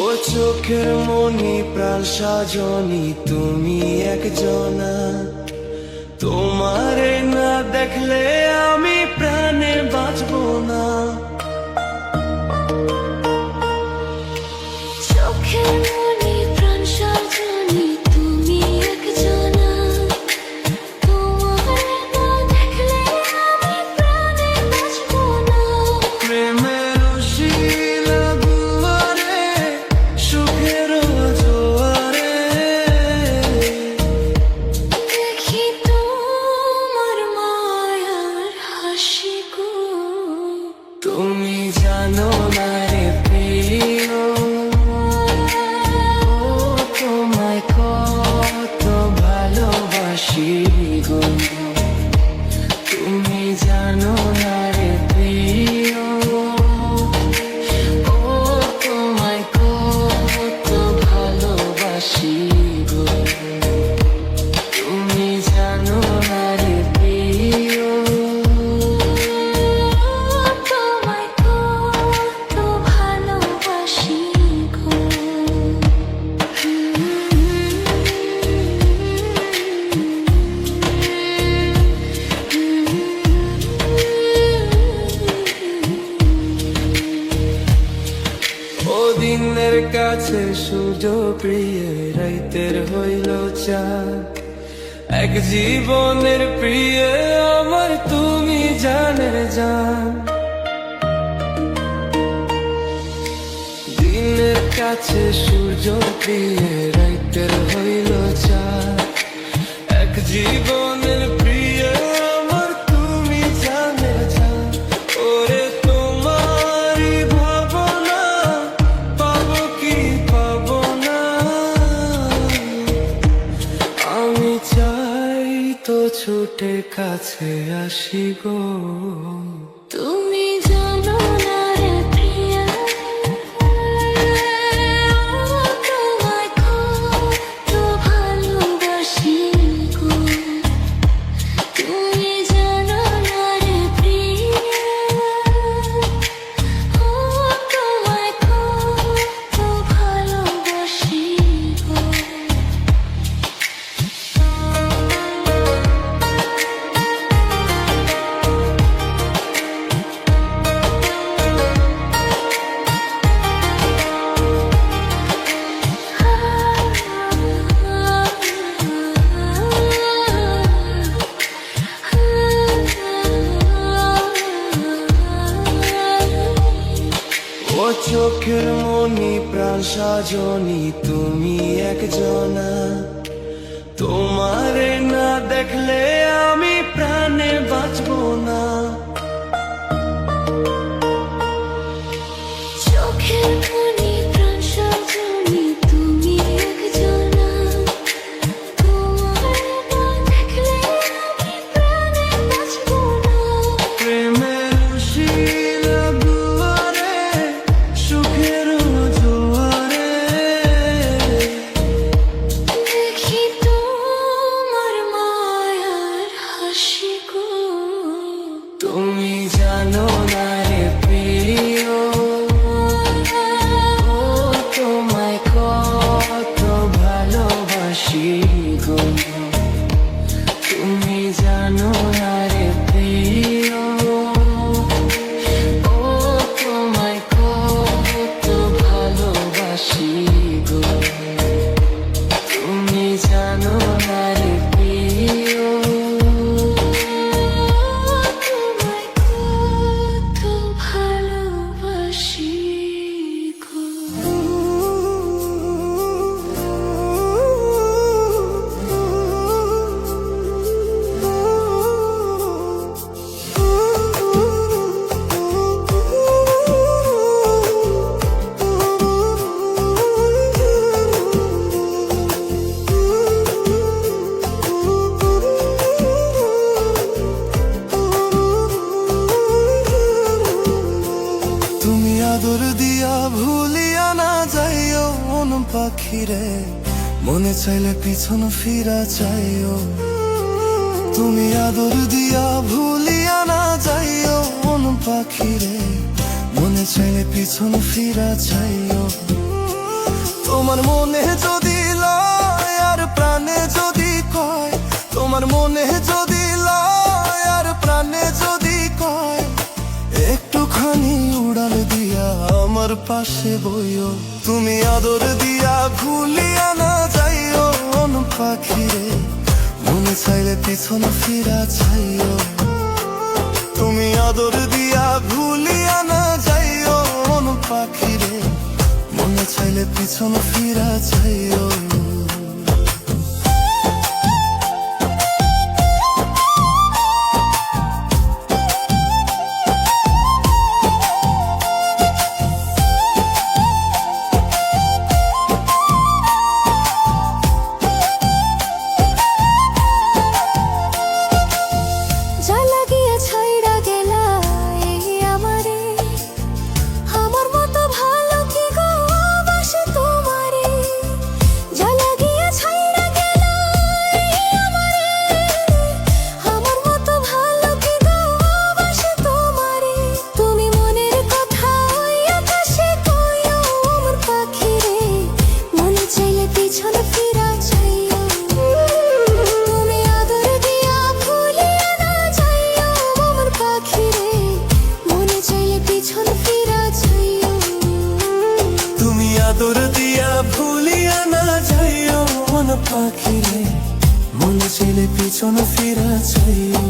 ও চোখের মনি প্রাণ সাজনি তুমি একজনা, তোমারে না দেখলে আমি প্রাণে বাঁচবো না। চোখের মনি প্রাণ সাজনি তুমি একজনা, তোমারে না দেখলে আমি প্রাণে বাঁচবো না। প্রেমের শিলা দুয়ারে সুখের জোয়ারে দেখি তোমার মায়ার হাসি গো। তুমি জানো না রে প্রিয়, তোমায় কত ভালোবাসি গো। তুমি জানো না রে প্রিয়, তোমায় কত ভালোবাসি গো। তুমি জানো না রে প্রিয়, তোমায় কত ভালোবাসি গো। ও দিনের কাছে সূর্য প্রিয়, রাইতের হইল চাঁদ। এক জীবনের প্রিয় আমার তুমি জানের জান। দিনের কাছে সূর্য প্রিয়, রাইতের হইল চাঁদ। এক জীবনের প্রিয় আমার তুমি জানের জান। ওরে তোমারই ভাবনা পাবো কি পাবো না, আমি চাই তো ছুটে কাছে আসি গো। তুমি জানো না রে প্রিয়া, তোমায় কত ভালোবাসি গো। তুমি জানো না রে প্রিয়া, তোমায় কত ভালোবাসি গো। ও চোখের মনি প্রাণ সাজনি তুমি একজনা, তোমারে না দেখলে আমি প্রাণে বাঁচবো না। চোখের মনি প্রাণ সাজনি তুমি একজনা, তোমারে না দেখলে আমি প্রাণে বাঁচবো না। প্রেমের শিলা দুয়ারে সুখের জোয়ারে দেখি তোমার মায়ার হাসি গো। তুমি জানো না রে প্রিয়, তোমায় কত ভালোবাসি গো। তুমি জানো না রে প্রিয়, তোমায় কত ভালোবাসি গো। তুমি জানো না রে প্রিয়, তোমায় কত ভালোবাসি গো। তুমি আদর দিয়া ভুলিয়া না যাইও মন পাখিরে, মনে চাইলে পিছন ফিরা চাইও। তুমি আদর দিয়া ভুলিয়া না যাইও মন পাখিরে, মনে চাইলে পিছন ফিরা চাইও। তোমার মনে যদি লয় আর প্রাণে যদি কয়, তোমার মনে যদি লয় আর প্রাণে যদি কয়, একটুখানি উড়াল দিয়া আমার পাশে বইও। তুমি আদর দিয়া ভুলিয়া না যাইও মন পাখিরে, মনে চাইলে পিছন ফিরা চাইও। তুমি আদর দিয়া ভুলিয়া না যাইও মন পাখিরে, মনে চাইলে পিছন ফিরা চাইও। জ্বালা গিয়া ছাইড়া গেলা এই আমারে, আমার মতো ভালো কি গো বাসে তোমারে। জ্বালা গিয়া ছাইড়া গেলা এই আমারে, আমার মতো ভালো কি গো বাসে তোমারে। তুমি মনের কথা ওই আকাশে কইও আমার পাখিরে, মনে চাইলে পিছন ফিরা চাইও। তুমি আদর দিয়া ভুলিয়া না যাইও আমার পাখিরে, মনে চাইলে পিছন ফিরা চাইও। তুমি আদর দিয়া ভুলিয়া না যাইও মন পাখিরে, মনে চাইলে পিছন ফিরা চাইও।